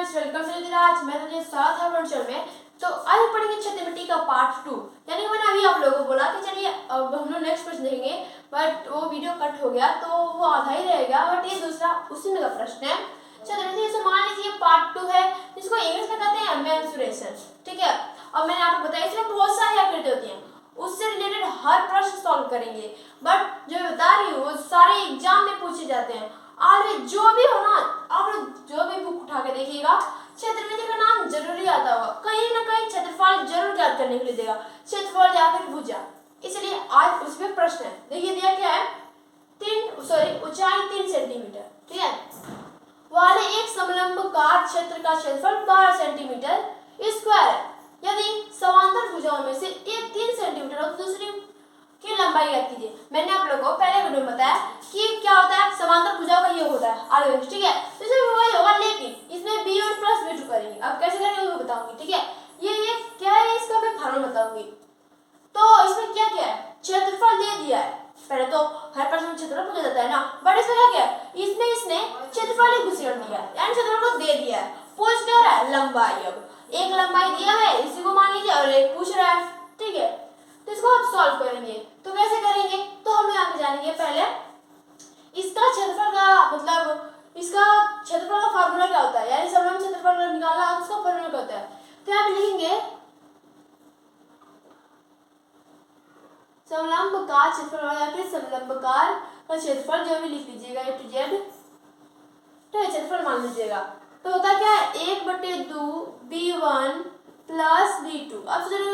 Friends, welcome to Dhiraj. मैं तुझे साथ है वर्चुअल में। तो आज हम पढ़ेंगे छठवीं का पार्ट 2। यानी मैंने अभी आप लोगों को बोला कि चलिए अब हम लोग नेक्स्ट प्रश्न देखेंगे, बट वो वीडियो कट हो गया तो वो आधा ही रहेगा, बट ये दूसरा उसी में का प्रश्न है। छठवीं से मान लीजिए पार्ट 2 है, जिसको इंग्लिश में कहते हैं मेंसुरेशन। ठीक है, और मैंने आपको बताया इसमें बहुत सारी आकृति होती हैं, उससे रिलेटेड हर प्रश्न सॉल्व करेंगे। बट जो मैं बता रही हूँ वो सारे एग्जाम में पूछे जाते हैं। आज जो भी हो ना, आप लोग जो भी बुक उठा के देखिएगा, क्षेत्रफल का नाम जरूरी आता होगा, कहीं ना कहीं क्षेत्रफल जरूर याद करने के लिए देगा, क्षेत्रफल या फिर भुजा। इसलिए आज उसमें प्रश्न है, देखिए दिया क्या है, ऊंचाई 3 सेंटीमीटर, ठीक है, वाले एक समलंबकार क्षेत्र का क्षेत्रफल 12 सेंटीमीटर स्क्वायर है। यदि समांतर भुजाओं में से एक 3 सेंटीमीटर और दूसरी की लंबाई याद कीजिए। मैंने आप लोगों को पहले वीडियो में बताया कि क्या होता है, समांतर भुजाओं का योग होता है आगे, ठीक है, तो इसमें वही होगा, लेकिन इसमें b1 प्लस b2 करेंगे। अब कैसे करेंगे वो बताऊंगी, ठीक है। ये क्या है, इसका मैं फार्मूला बताऊंगी। तो इसमें क्या क्या है, क्षेत्रफल दे दिया है, पहले तो हर प्रश्न में क्षेत्रफल पूछा जाता है ना, बट इसमें क्या क्या है, इसमें इसने क्षेत्रफल ही घुसेड़ दिया है, यानी क्षेत्रफल को दे दिया है। पूछ क्या रहा है, लंबाई। अब एक लंबाई दिया है, इसी को मान लीजिए, और एक पूछ रहा है, ठीक है, तो इसको आप सॉल्व करेंगे। तो कैसे करेंगे, तो हम लोग यहाँ पे जानेंगे। पहले इसका क्षेत्रफल का मतलब, इसका क्षेत्रफल का फार्मूला क्या होता है, यानी समलंब क्षेत्रफल निकालना, उसका फार्मूला क्या होता है। तो यहाँ पे लिखेंगे समलंबकार क्षेत्रफल या फिर समलंबकार का क्षेत्रफल, जो भी लिख लीजिएगा A to Z, तो क्षेत्रफल मान लीजिएगा। तो होता क्या है, 1/2 b1 प्लस b2। अब सोचो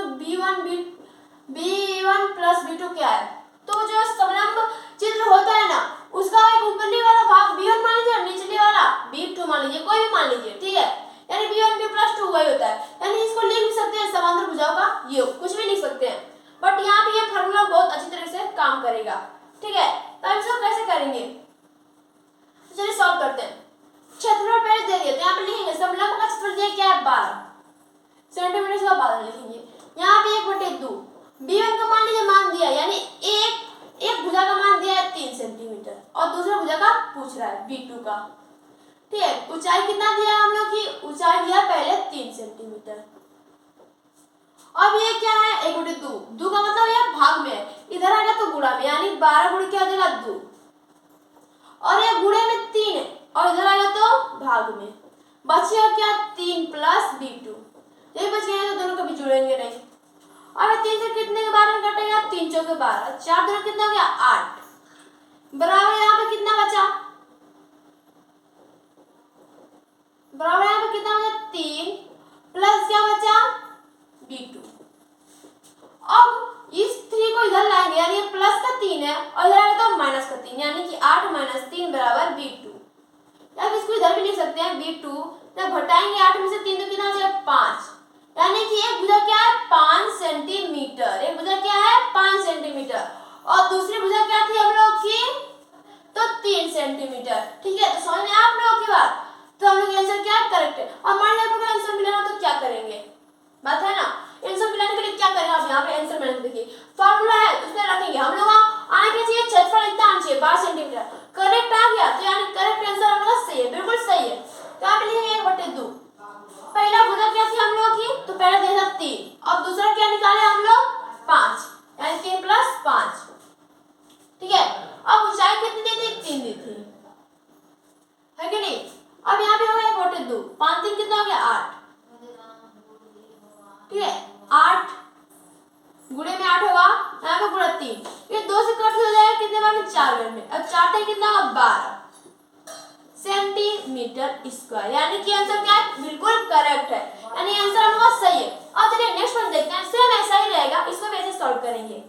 b1 प्लस b2 क्या है, तो जो समलंब चित्र होता है ना, उसका एक ऊपरली वाला भाग b1 मान लीजिए और निचले वाला b2 मान लीजिए, कोई भी मान लीजिए, ठीक है, यानी b1 b प्लस 2 वही होता है। यानी इसको लिख भी सकते हैं समांतर भुजाओं का योग, कुछ भी लिख सकते हैं, बट यहाँ पे ये फार्मूला बहुत अच्छी तरह से काम करेगा, ठीक है। तो इसको कैसे करेंगे, तो चलिए सॉल्व करते हैं। क्षेत्रफल पहले दे दिए, तो यहाँ पे लिखेंगे समलंब का क्षेत्रफल दिया क्या है, 12 सेंटीमीटर से 12 लिखेंगे। यहाँ पे 1/2 b1 का मान लीजिए, मान दिया, यानी एक भुजा का मान दिया है 3 सेंटीमीटर और दूसरा भुजा का पूछ रहा है b2 का, ठीक है। ऊंचाई कितना दिया हम लोग की, ऊंचाई दिया पहले 3 सेंटीमीटर। अब ये क्या है, 1/2, 2 का मतलब ये भाग में है, इधर आएगा तो गुणा में, यानी 12 गुणे क्या हो जाएगा 2, और ये गुणे में 3 है, और इधर आएगा तो भाग में, बचेगा क्या, 3 प्लस b2, यही बच गया, तो दोनों कभी जुड़ेंगे नहीं। और 3 से कितने के बारे में कटेगा, 3 चौके 12, 4 दोनों कितना हो गया 8, बराबर यहाँ पे कितना बचा, बराबर यहाँ पे कितना बचा 3 प्लस क्या बचा b2। अब इस 3 को इधर लाएंगे, यानी ये प्लस का 3 है और इधर आएगा तो माइनस का 3, यानी कि 8 - 3 बराबर b2। या फिर इसको इधर भी लिख सकते हैं b2, जब घटाएंगे 8 में से 3 तो कितना हो जाएगा 5, यानी कि एक भुजा क्या है 5 सेंटीमीटर, एक भुजा क्या है 5 सेंटीमीटर, और दूसरी भुजा क्या थी हम लोग की, तो 3 सेंटीमीटर, ठीक है। तो समझ में आप लोगों की बात, तो हम लोग आंसर क्या है, करेक्ट है। और मान लीजिए आपको आंसर मिला तो क्या करेंगे, बात है ना, आंसर मिलाने के लिए क्या करेंगे, आप यहाँ पे आंसर मिलाने देखिए फार्मूला है, उसमें रखेंगे हम लोग, आने के चाहिए क्षेत्रफल इतना आना चाहिए 12 सेंटीमीटर, करेक्ट आ गया, तो यानी करेक्ट आंसर हम लोग सही है, बिल्कुल सही है। तो आप लिखेंगे 1/2, पहला भुजा क्या थी हम लोग की, तो पहला दिया था 3 और दूसरा क्या निकाले हम लोग 5, यानी 3 प्लस 5, ठीक है। अब ऊंचाई कितनी दी थी, 3 दी थी, है कि नहीं। अब यहाँ पे हो गया 1/2, 5 3 कितना हो गया 8, ठीक है, 8 गुणे में 8 होगा, यहाँ पे गुणा 3, ये 2 से कट हो जाएगा कितने बार में, 4 बार में, अब 4 से कितना होगा 12 सेंटीमीटर स्क्वायर, यानी कि आंसर क्या है, बिल्कुल करेक्ट है, यानी आंसर हम लोग सही है। अब चलिए नेक्स्ट वन देखते हैं, सेम ऐसा ही रहेगा, इसको भी ऐसे सॉल्व करेंगे।